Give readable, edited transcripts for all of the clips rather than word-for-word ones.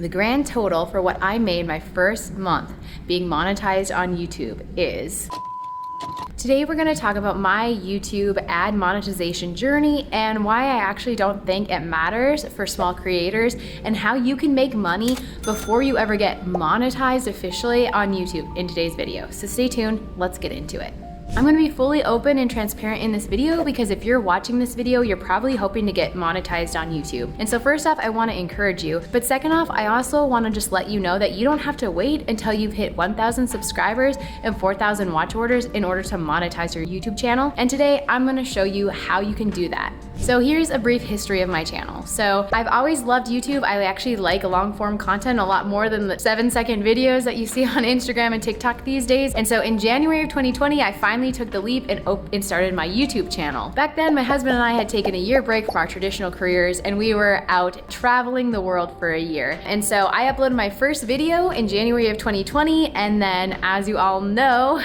The grand total for what I made my first month being monetized on YouTube is... Today we're going to talk about my YouTube ad monetization journey and why I actually don't think it matters for small creators and how you can make money before you ever get monetized officially on YouTube in today's video. So stay tuned, let's get into it. I'm going to be fully open and transparent in this video because if you're watching this video, you're probably hoping to get monetized on YouTube. And so first off, I want to encourage you. But second off, I also want to just let you know that you don't have to wait until you've hit 1,000 subscribers and 4,000 watch orders in order to monetize your YouTube channel. And today I'm going to show you how you can do that. So here's a brief history of my channel. So I've always loved YouTube. I actually like long form content a lot more than the 7-second videos that you see on Instagram and TikTok these days. And so in January of 2020, I finally took the leap and started my YouTube channel. Back then, my husband and I had taken a year break from our traditional careers and we were out traveling the world for a year. And so I uploaded my first video in January of 2020, and then as you all know,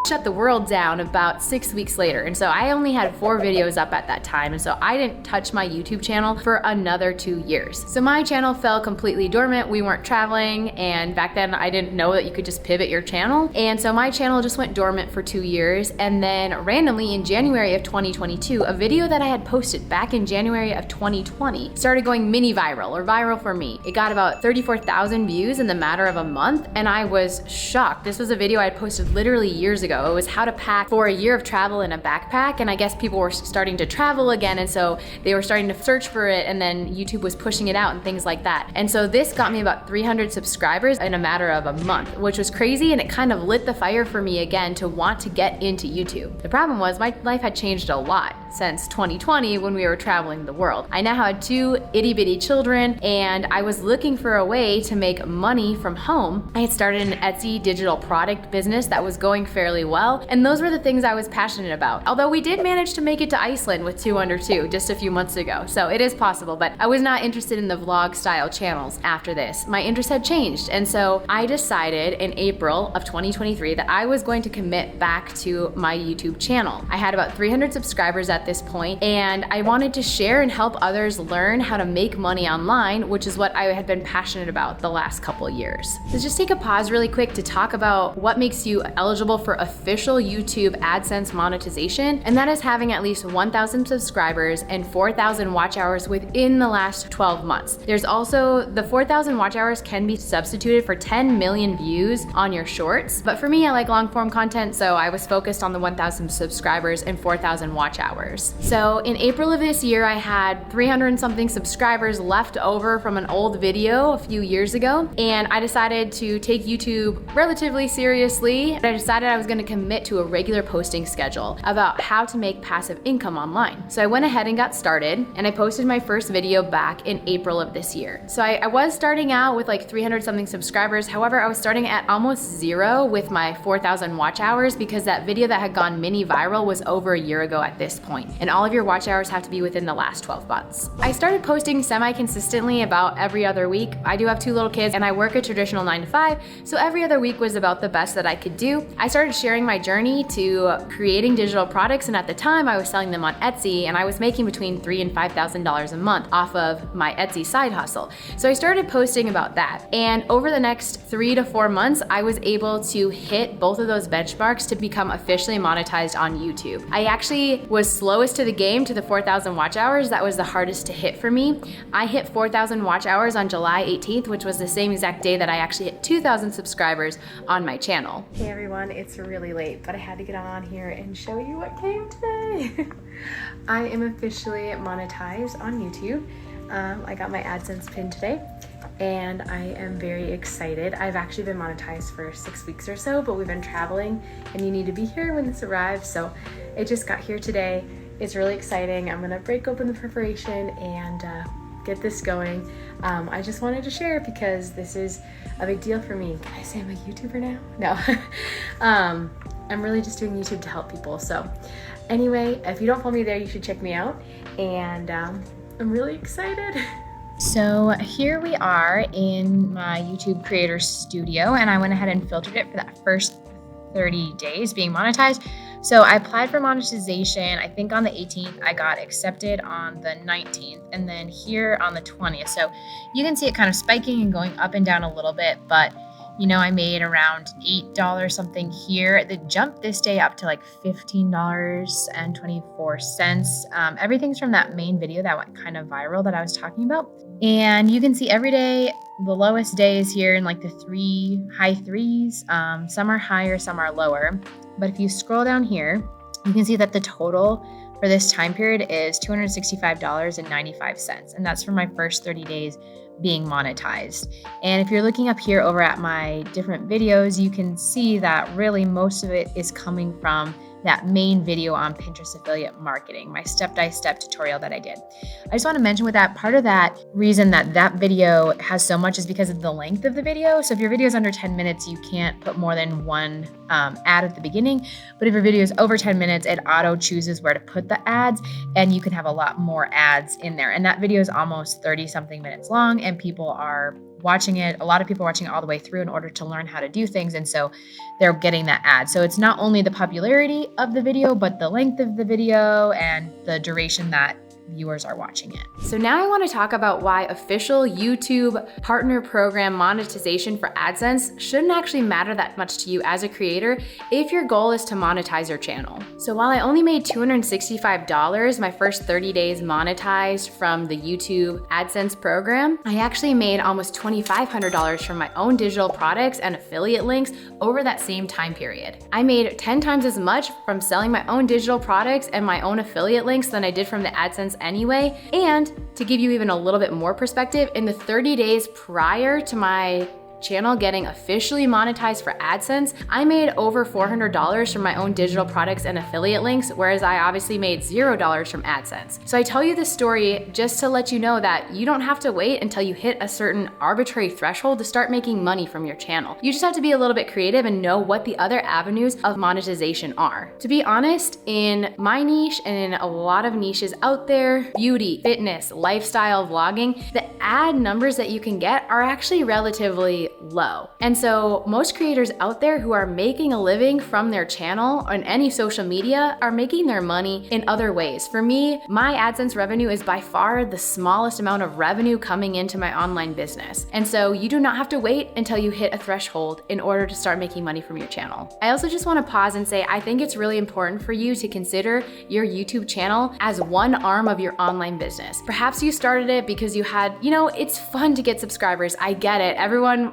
shut the world down about 6 weeks later. And so I only had 4 videos up at that time. And so I didn't touch my YouTube channel for another 2 years. So my channel fell completely dormant. We weren't traveling. And back then I didn't know that you could just pivot your channel. And so my channel just went dormant for 2 years. And then randomly in January of 2022, a video that I had posted back in January of 2020 started going mini viral, or viral for me. It got about 34,000 views in the matter of a month. And I was shocked. This was a video I had posted literally years ago. It was how to pack for a year of travel in a backpack, and I guess people were starting to travel again, and so they were starting to search for it, and then YouTube was pushing it out and things like that. And so this got me about 300 subscribers in a matter of a month, which was crazy, and it kind of lit the fire for me again to want to get into YouTube. The problem was my life had changed a lot since 2020 when we were traveling the world. I now had 2 itty-bitty children, and I was looking for a way to make money from home. I had started an Etsy digital product business that was going fairly well, and those were the things I was passionate about. Although we did manage to make it to Iceland with 2 under 2 just a few months ago, so it is possible, but I was not interested in the vlog style channels after this. My interest had changed, and so I decided in April of 2023 that I was going to commit back to my YouTube channel. I had about 300 subscribers at this point, and I wanted to share and help others learn how to make money online, which is what I had been passionate about the last couple years. So just take a pause really quick to talk about what makes you eligible for official YouTube AdSense monetization, and that is having at least 1,000 subscribers and 4,000 watch hours within the last 12 months. There's also the 4,000 watch hours can be substituted for 10 million views on your shorts, but for me, I like long form content, so I was focused on the 1,000 subscribers and 4,000 watch hours. So in April of this year, I had 300 and something subscribers left over from an old video a few years ago, and I decided to take YouTube relatively seriously. I decided I was going to commit to a regular posting schedule about how to make passive income online. So I went ahead and got started, and I posted my first video back in April of this year. So I was starting out with like 300 something subscribers. However, I was starting at almost 0 with my 4,000 watch hours because that video that had gone mini viral was over a year ago at this point, and all of your watch hours have to be within the last 12 months. I started posting semi-consistently about every other week. I do have 2 little kids and I work a traditional 9 to 5, so every other week was about the best that I could do. I started sharing my journey to creating digital products, and at the time I was selling them on Etsy, and I was making between $3,000 and $5,000 a month off of my Etsy side hustle. So I started posting about that, and over the next 3 to 4 months, I was able to hit both of those benchmarks to become officially monetized on YouTube. I actually was slowest to the game to the 4,000 watch hours. That was the hardest to hit for me. I hit 4,000 watch hours on July 18th, which was the same exact day that I actually hit 2,000 subscribers on my channel. Hey everyone, it's really late, but I had to get on here and show you what came today. I am officially monetized on YouTube. I got my AdSense pin today, and I am very excited. I've actually been monetized for 6 weeks or so, but we've been traveling, and you need to be here when this arrives, so it just got here today. It's really exciting. I'm gonna break open the preparation and get this going. I just wanted to share because this is a big deal for me. Can I say I'm a YouTuber now? No. I'm really just doing YouTube to help people. So anyway, if you don't follow me there, you should check me out. And I'm really excited. So here we are in my YouTube creator studio, and I went ahead and filtered it for that first 30 days being monetized. So I applied for monetization, I think on the 18th, I got accepted on the 19th, and then here on the 20th. So you can see it kind of spiking and going up and down a little bit, but I made around $8 something here. It jumped this day up to like $15.24. Everything's from that main video that went kind of viral that I was talking about. And you can see every day, the lowest day is here in like the high threes. Some are higher, some are lower. But if you scroll down here, you can see that the total for this time period is $265.95. And that's for my first 30 days being monetized. And if you're looking up here over at my different videos, you can see that really most of it is coming from that main video on Pinterest affiliate marketing, my step-by-step tutorial that I did. I just want to mention with that, part of that reason that video has so much is because of the length of the video. So if your video is under 10 minutes, you can't put more than one ad at the beginning. But if your video is over 10 minutes, it auto chooses where to put the ads, and you can have a lot more ads in there. And that video is almost 30 something minutes long, and people are watching it. A lot of people are watching it all the way through in order to learn how to do things. And so they're getting that ad. So it's not only the popularity of the video, but the length of the video and the duration that viewers are watching it. So now I want to talk about why official YouTube partner program monetization for AdSense shouldn't actually matter that much to you as a creator if your goal is to monetize your channel. So while I only made $265 my first 30 days monetized from the YouTube AdSense program, I actually made almost $2,500 from my own digital products and affiliate links over that same time period. I made 10 times as much from selling my own digital products and my own affiliate links than I did from the AdSense anyway. And to give you even a little bit more perspective, in the 30 days prior to my channel getting officially monetized for AdSense, I made over $400 from my own digital products and affiliate links, whereas I obviously made $0 from AdSense. So I tell you this story just to let you know that you don't have to wait until you hit a certain arbitrary threshold to start making money from your channel. You just have to be a little bit creative and know what the other avenues of monetization are. To be honest, in my niche and in a lot of niches out there, beauty, fitness, lifestyle, vlogging, the ad numbers that you can get are actually relatively low. And so most creators out there who are making a living from their channel on any social media are making their money in other ways. For me, my AdSense revenue is by far the smallest amount of revenue coming into my online business. And so you do not have to wait until you hit a threshold in order to start making money from your channel. I also just want to pause and say, I think it's really important for you to consider your YouTube channel as one arm of your online business. Perhaps you started it because you had, it's fun to get subscribers. I get it.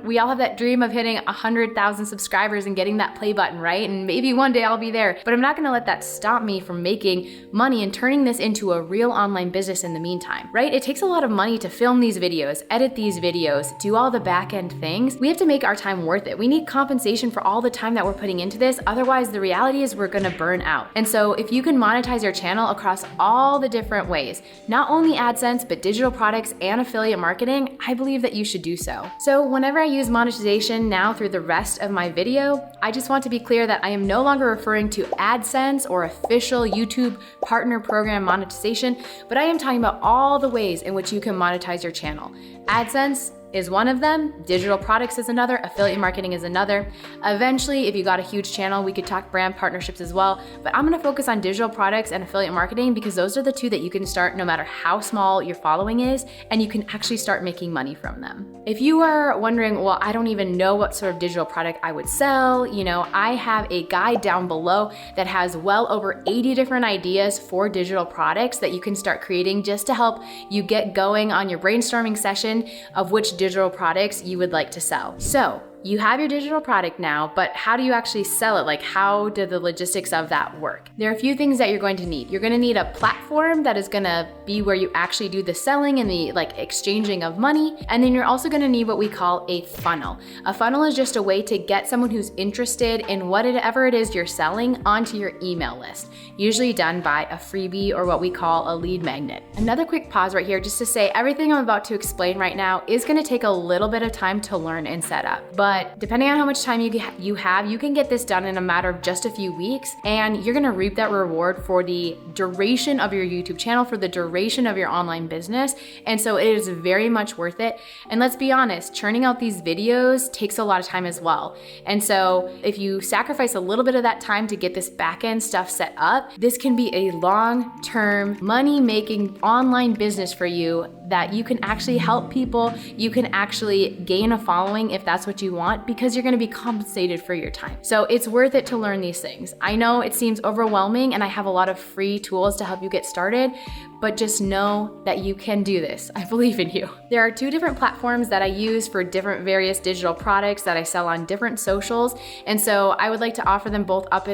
We all have that dream of hitting 100,000 subscribers and getting that play button, right? And maybe one day I'll be there, but I'm not gonna let that stop me from making money and turning this into a real online business in the meantime, right? It takes a lot of money to film these videos, edit these videos, do all the back end things. We have to make our time worth it. We need compensation for all the time that we're putting into this. Otherwise, the reality is we're gonna burn out. And so if you can monetize your channel across all the different ways, not only AdSense, but digital products and affiliate marketing, I believe that you should do so. So whenever I use monetization now through the rest of my video, I just want to be clear that I am no longer referring to AdSense or official YouTube partner program monetization, but I am talking about all the ways in which you can monetize your channel. AdSense is one of them, digital products is another, affiliate marketing is another. Eventually, if you got a huge channel, we could talk brand partnerships as well, but I'm gonna focus on digital products and affiliate marketing because those are the two that you can start no matter how small your following is, and you can actually start making money from them. If you are wondering, well, I don't even know what sort of digital product I would sell, I have a guide down below that has well over 80 different ideas for digital products that you can start creating just to help you get going on your brainstorming session of which digital products you would like to sell. So you have your digital product now, but how do you actually sell it? Like, how do the logistics of that work? There are a few things that you're going to need. You're going to need a platform that is going to be where you actually do the selling and the exchanging of money. And then you're also going to need what we call a funnel. A funnel is just a way to get someone who's interested in whatever it is you're selling onto your email list, usually done by a freebie or what we call a lead magnet. Another quick pause right here just to say everything I'm about to explain right now is going to take a little bit of time to learn and set up. But but depending on how much time you have, you can get this done in a matter of just a few weeks, and you're gonna reap that reward for the duration of your YouTube channel, for the duration of your online business. And so it is very much worth it. And let's be honest, churning out these videos takes a lot of time as well. And so if you sacrifice a little bit of that time to get this back-end stuff set up, this can be a long-term money-making online business for you that you can actually help people. You can actually gain a following if that's what you want, because you're gonna be compensated for your time. So it's worth it to learn these things. I know it seems overwhelming, and I have a lot of free tools to help you get started, but just know that you can do this. I believe in you. There are 2 different platforms that I use for different various digital products that I sell on different socials. And so I would like to offer them both up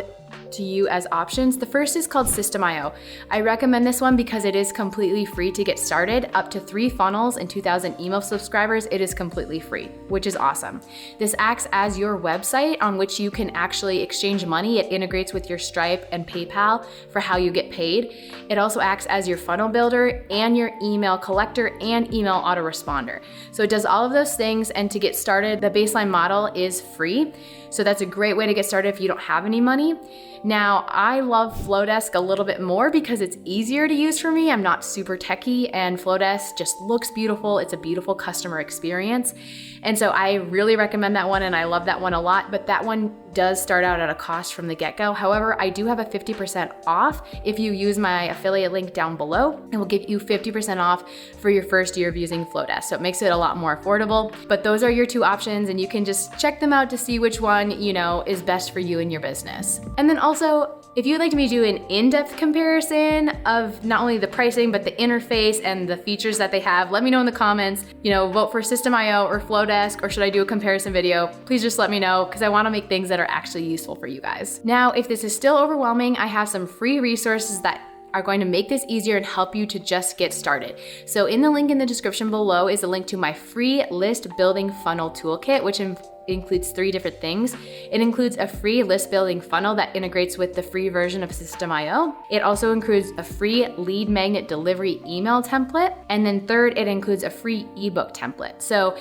to you as options. The first is called System.io. I recommend this one because it is completely free to get started. Up to 3 funnels and 2,000 email subscribers, it is completely free, which is awesome. This acts as your website on which you can actually exchange money. It integrates with your Stripe and PayPal for how you get paid. It also acts as your funnel builder and your email collector and email autoresponder. So it does all of those things, and to get started, the baseline model is free. So that's a great way to get started if you don't have any money. Now, I love Flowdesk a little bit more because it's easier to use for me. I'm not super techie, and Flowdesk just looks beautiful. It's a beautiful customer experience. And so I really recommend that one, and I love that one a lot, but that one does start out at a cost from the get-go. However, I do have a 50% off if you use my affiliate link down below. It will give you 50% off for your first year of using Flowdesk. So it makes it a lot more affordable, but those are your 2 options, and you can just check them out to see which one, is best for you and your business. And then also, if you'd like me to do an in-depth comparison of not only the pricing, but the interface and the features that they have, let me know in the comments. Vote for System.io or Flowdesk, or should I do a comparison video? Please just let me know, because I want to make things that are actually useful for you guys. Now, if this is still overwhelming, I have some free resources that are going to make this easier and help you to just get started. So in the link in the description below is a link to my free list building funnel toolkit, which includes 3 different things. It includes a free list building funnel that integrates with the free version of System.io. It also includes a free lead magnet delivery email template. And then third, it includes a free ebook template. So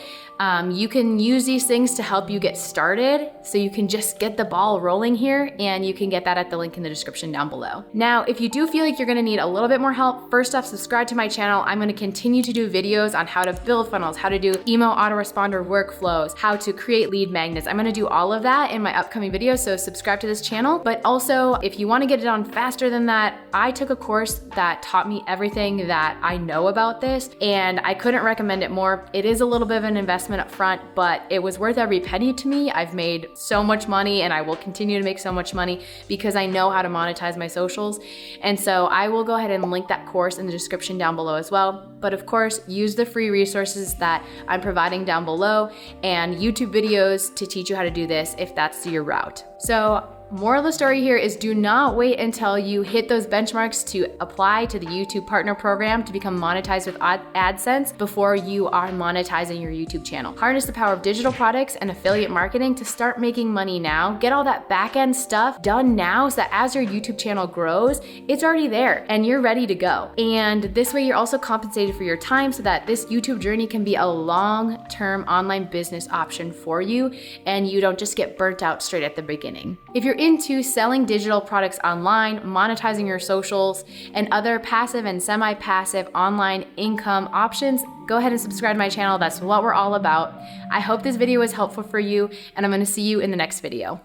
you can use these things to help you get started, so you can just get the ball rolling here, and you can get that at the link in the description down below. Now, if you do feel like you're gonna need a little bit more help, first off, subscribe to my channel. I'm gonna continue to do videos on how to build funnels, how to do email autoresponder workflows, how to create lead magnets. I'm gonna do all of that in my upcoming videos, so subscribe to this channel. But also, if you wanna get it done faster than that, I took a course that taught me everything that I know about this, and I couldn't recommend it more. It is a little bit of an investment up front, but it was worth every penny to me. I've made so much money, and I will continue to make so much money because I know how to monetize my socials. And so I will go ahead and link that course in the description down below as well. But of course, use the free resources that I'm providing down below and YouTube videos to teach you how to do this if that's your route. So moral of the story here is, do not wait until you hit those benchmarks to apply to the YouTube Partner Program to become monetized with AdSense before you are monetizing your YouTube channel. Harness the power of digital products and affiliate marketing to start making money now. Get all that back-end stuff done now so that as your YouTube channel grows, it's already there and you're ready to go. And this way you're also compensated for your time so that this YouTube journey can be a long-term online business option for you, and you don't just get burnt out straight at the beginning. If you're into selling digital products online, monetizing your socials, and other passive and semi-passive online income options, go ahead and subscribe to my channel. That's what we're all about. I hope this video was helpful for you, and I'm gonna see you in the next video.